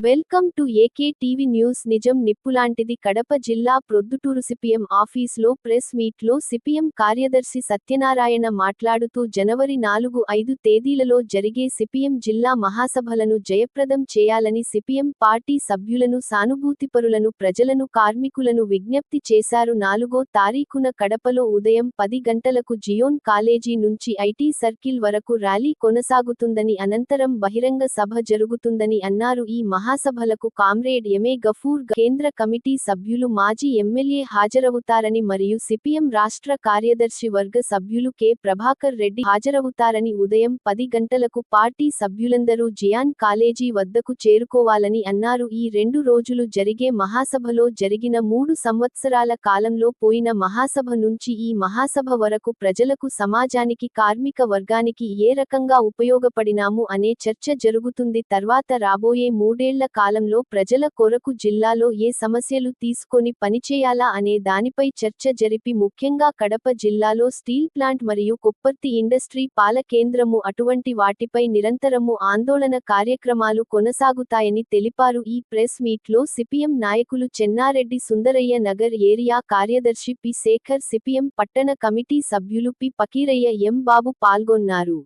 Welcome to AK TV news. నిజం నిప్పులాంటిది. కడప జిల్లా Proddatur CPM ఆఫీస్లో ప్రెస్ మీట్లో సిపిఎం కార్యదర్శి సత్యనారాయణ మాట్లాడుతూ జనవరి 4-5 తేదీలలో జరిగే సిపిఎం జిల్లా మహాసభలను జయప్రదం చేయాలని సిపిఎం పార్టీ సభ్యులను, సానుభూతిపరులను, ప్రజలను, కార్మికులను విజ్ఞప్తి చేశారు. 4వ తారీఖున కడపలో ఉదయం 10 గంటలకు జియోన్ కాలేజీ నుంచి ఐటీ సర్కిల్ వరకు ర్యాలీ కొనసాగుతుందని, అనంతరం బహిరంగ సభ జరుగుతుందని అన్నారు. ఈ మహాసభలకు కామ్రేడ్ ఎంఏ గఫూర్, కేంద్ర కమిటీ సభ్యులు, మాజీ ఎమ్మెల్యే హాజరవుతారని మరియు సిపిఎం రాష్ట్ర కార్యదర్శి వర్గ సభ్యులు కె ప్రభాకర్ రెడ్డి హాజరవుతారని, ఉదయం 10 గంటలకు పార్టీ సభ్యులందరూ జియాన్ కాలేజీ వద్దకు చేరుకోవాలని అన్నారు. ఈ 2 రోజులు జరిగే మహాసభలో జరిగిన 3 సంవత్సరాల కాలంలో పోయిన మహాసభ నుంచి ఈ మహాసభ వరకు ప్రజలకు, సమాజానికి, కార్మిక వర్గానికి ఏ రకంగా ఉపయోగపడినాము అనే చర్చ జరుగుతుంది. తర్వాత రాబోయే 3 ఏళ్ల కాలంలో ప్రజల కొరకు జిల్లాలో ఏ సమస్యలు తీసుకొని పనిచేయాలా అనే దానిపై చర్చ జరిపి, ముఖ్యంగా కడప జిల్లాలో స్టీల్ ప్లాంట్ మరియు కొప్పర్తి ఇండస్ట్రీ పాల కేంద్రము అటువంటి వాటిపై నిరంతరము ఆందోళన కార్యక్రమాలు కొనసాగుతాయని తెలిపారు. ఈ ప్రెస్ మీట్లో సిపిఎం నాయకులు చెన్నారెడ్డి, సుందరయ్య, నగర్ ఏరియా కార్యదర్శి పి శేఖర్, సిపిఎం పట్టణ కమిటీ సభ్యులు పి పకీరయ్య, ఎం బాబు పాల్గొన్నారు.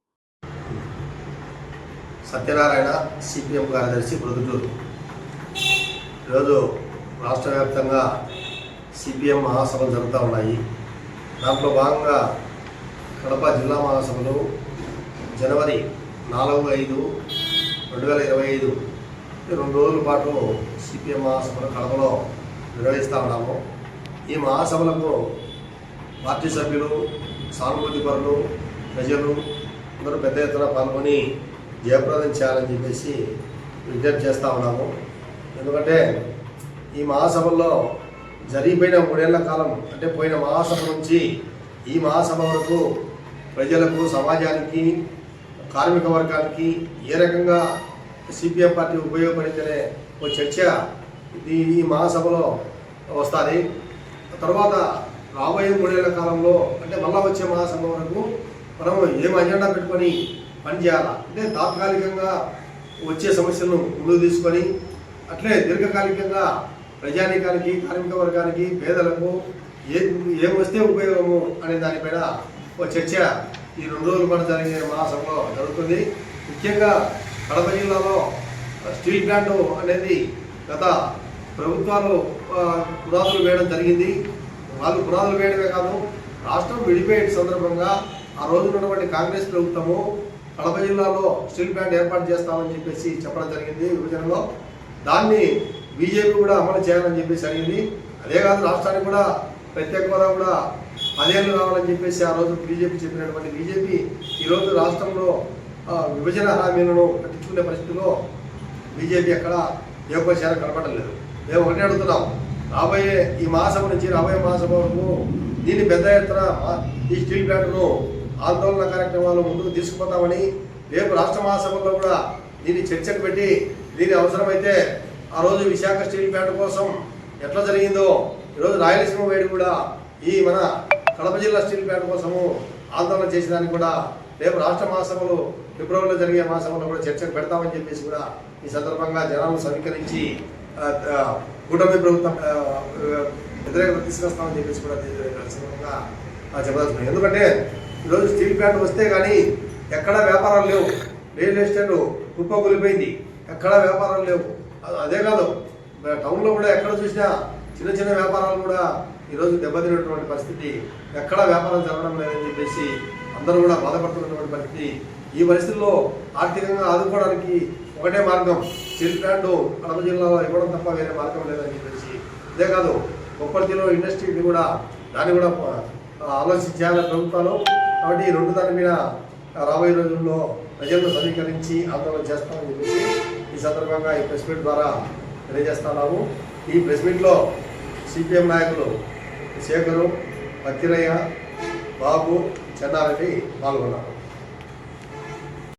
సత్యనారాయణ, సిపిఎం కార్యదర్శి, ప్రొద్దుటూరు. ఈరోజు రాష్ట్ర వ్యాప్తంగా సిపిఎం మహాసభలు జరుగుతూ ఉన్నాయి. దాంట్లో భాగంగా కడప జిల్లా మహాసభలు జనవరి 4-5, 2025 2 రోజుల పాటు సిపిఎం మహాసభలు కడపలో నిర్వహిస్తూ ఉన్నాము. ఈ మహాసభలకు పార్టీ సభ్యులు, సానుభూతిపరులు, ప్రజలు అందరూ పెద్ద ఎత్తున పాల్గొని జయప్రదం చేయాలని చెప్పేసి విజ్ఞప్తి చేస్తూ ఉన్నాము. ఎందుకంటే ఈ మహాసభల్లో జరిగిపోయిన 3 ఏళ్ల కాలం, అంటే పోయిన మహాసభ నుంచి ఈ మహాసభ వరకు ప్రజలకు, సమాజానికి, కార్మిక వర్గానికి ఏ రకంగా సిపిఎం పార్టీ ఉపయోగపడిందనే ఒక చర్చ ఈ మహాసభలో వస్తుంది. తర్వాత రాబోయే 3 ఏళ్ల కాలంలో, అంటే మళ్ళా వచ్చే మహాసభ వరకు మనము ఏం అజెండా పెట్టుకొని పనిచేయాలా, అంటే తాత్కాలికంగా వచ్చే సమస్యలను ముందుకు తీసుకొని, అట్లే దీర్ఘకాలికంగా ప్రజానీకానికి, కార్మిక వర్గానికి, పేదలకు ఏం వస్తే ఉపయోగము అనే దానిపైన ఒక చర్చ ఈ 2 రోజుల పాటు జరిగే మహాసభలో జరుగుతుంది. ముఖ్యంగా కడప జిల్లాలో స్టీల్ ప్లాంట్ అనేది గత ప్రభుత్వాలు పునాదులు వేయడం జరిగింది. వాళ్ళు పునాదులు వేయడమే కాదు, రాష్ట్రం విడిపోయే సందర్భంగా ఆ రోజు ఉన్నటువంటి కాంగ్రెస్ ప్రభుత్వము కడప జిల్లాలో స్టీల్ ప్లాంట్ ఏర్పాటు చేస్తామని చెప్పేసి చెప్పడం జరిగింది విభజనలో. దాన్ని బీజేపీ కూడా అమలు చేయాలని చెప్పేసి అడిగింది. అదే కాదు, రాష్ట్రానికి కూడా ప్రత్యేక హోదా కూడా 10 ఏళ్ళు కావాలని చెప్పేసి ఆ రోజు బీజేపీ చెప్పినటువంటి బీజేపీ ఈరోజు రాష్ట్రంలో విభజన హామీలను కట్టించుకునే పరిస్థితిలో బీజేపీ ఎక్కడ ఏకోశారం కనపడడం లేదు. మేము ఒకటే అడుగుతున్నాం, రాబోయే ఈ మహాసభ నుంచి రాబోయే మహాసభ వరకు దీన్ని పెద్ద ఎత్తున ఈ స్టీల్ ప్లాంట్ను ఆందోళన కార్యక్రమాలు ముందుకు తీసుకుపోతామని, రేపు రాష్ట్ర మహాసభల్లో కూడా దీన్ని చర్చకు పెట్టి, దీని అవసరమైతే ఆ రోజు విశాఖ స్టీల్ ప్లాంట్ కోసం ఎట్లా జరిగిందో ఈరోజు రాయలసీమ వైపు కూడా ఈ మన కడప జిల్లా స్టీల్ ప్లాంట్ కోసము ఆందోళన చేసేదానికి కూడా రేపు రాష్ట్ర మహాసభలు ఫిబ్రవరిలో జరిగే మహాసభలో కూడా చర్చకు పెడతామని చెప్పేసి కూడా ఈ సందర్భంగా జనాలను సమీకరించి కూటమి ప్రభుత్వం వ్యతిరేకత తీసుకొస్తామని చెప్పేసి కూడా సందర్భంగా చెప్పదలుచుకున్నాం. ఎందుకంటే ఈరోజు స్టీల్ ప్లాంట్ వస్తే కానీ ఎక్కడా వ్యాపారాలు లేవు. రియల్ ఎస్టేట్ కుప్పకూలిపోయింది, ఎక్కడా వ్యాపారాలు లేవు. అదే కాదు, టౌన్లో కూడా ఎక్కడ చూసినా చిన్న చిన్న వ్యాపారాలు కూడా ఈరోజు దెబ్బతిన్నటువంటి పరిస్థితి, ఎక్కడా వ్యాపారం జరగడం లేదని చెప్పేసి అందరూ కూడా బాధపడుతున్నటువంటి పరిస్థితి. ఈ పరిస్థితుల్లో ఆర్థికంగా ఆదుకోవడానికి ఒకటే మార్గం, స్టీల్ ప్లాంట్ కడప జిల్లాలో ఇవ్వడం తప్ప వేరే మార్గం లేదని చెప్పేసి. అదే కాదు, కొప్పర్తిలో ఇండస్ట్రీని కూడా దాన్ని కూడా ఆలోచించాలి ప్రభుత్వాలు. కాబట్టి ఈ 2 దాని మీద రాబోయే రోజుల్లో ప్రజలను సమీకరించి ఆందోళన చేస్తామని చెప్పేసి ఈ సందర్భంగా ఈ ప్రెస్ మీట్ ద్వారా తెలియజేస్తున్నాము. ఈ ప్రెస్ మీట్లో సిపిఎం నాయకులు శేఖరు, పక్కిరయ్య, బాబు, చెన్నారెడ్డి పాల్గొన్నారు.